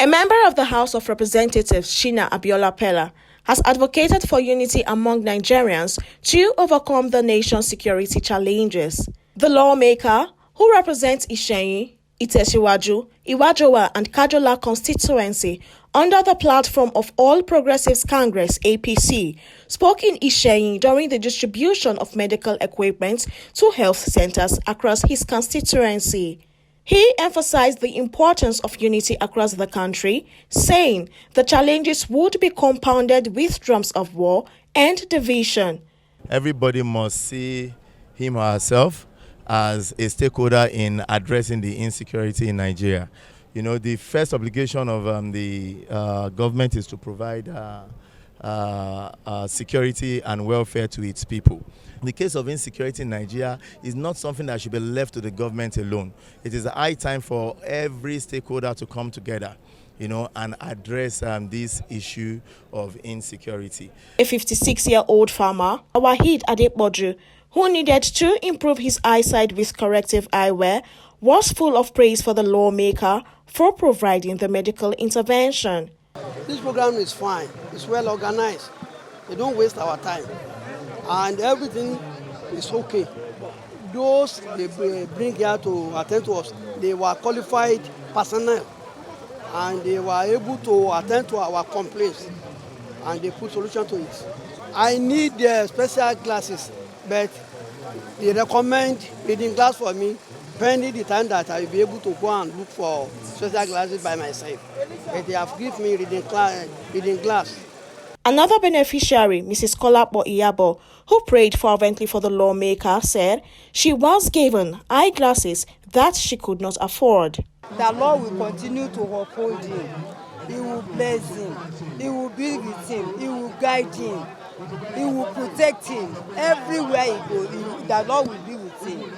A member of the House of Representatives, Shina Abiola-Peller, has advocated for unity among Nigerians to overcome the nation's security challenges. The lawmaker, who represents Ishenyi, Itesiwaju, Iwajowa and Kajola constituency under the platform of All Progressives Congress (APC), spoke in Ishenyi during the distribution of medical equipment to health centers across his constituency. He emphasized the importance of unity across the country, saying the challenges would be compounded with drums of war and division. Everybody must see him or herself as a stakeholder in addressing the insecurity in Nigeria. You know, the first obligation of the government is to provide security and welfare to its people. The case of insecurity in Nigeria is not something that should be left to the government alone. It is a high time for every stakeholder to come together, you know, and address this issue of insecurity. A 56-year-old farmer, Wahid Adeboju, who needed to improve his eyesight with corrective eyewear, was full of praise for the lawmaker for providing the medical intervention. This program is fine. It's well organized. They don't waste our time. And everything is okay. Those they bring here to attend to us, they were qualified personnel. And they were able to attend to our complaints. And they put solution to it. I need special glasses, but they recommend reading glass for me, pending the time that I will be able to go and look for special glasses by myself. But they have given me reading glass. Another beneficiary, Mrs. Kolapo Iyabo, who prayed fervently for the lawmaker, said she was given eyeglasses that she could not afford. The Lord will continue to uphold him. He will bless him. He will be with him. He will guide him. He will protect him. Everywhere he goes, the Lord will be with him.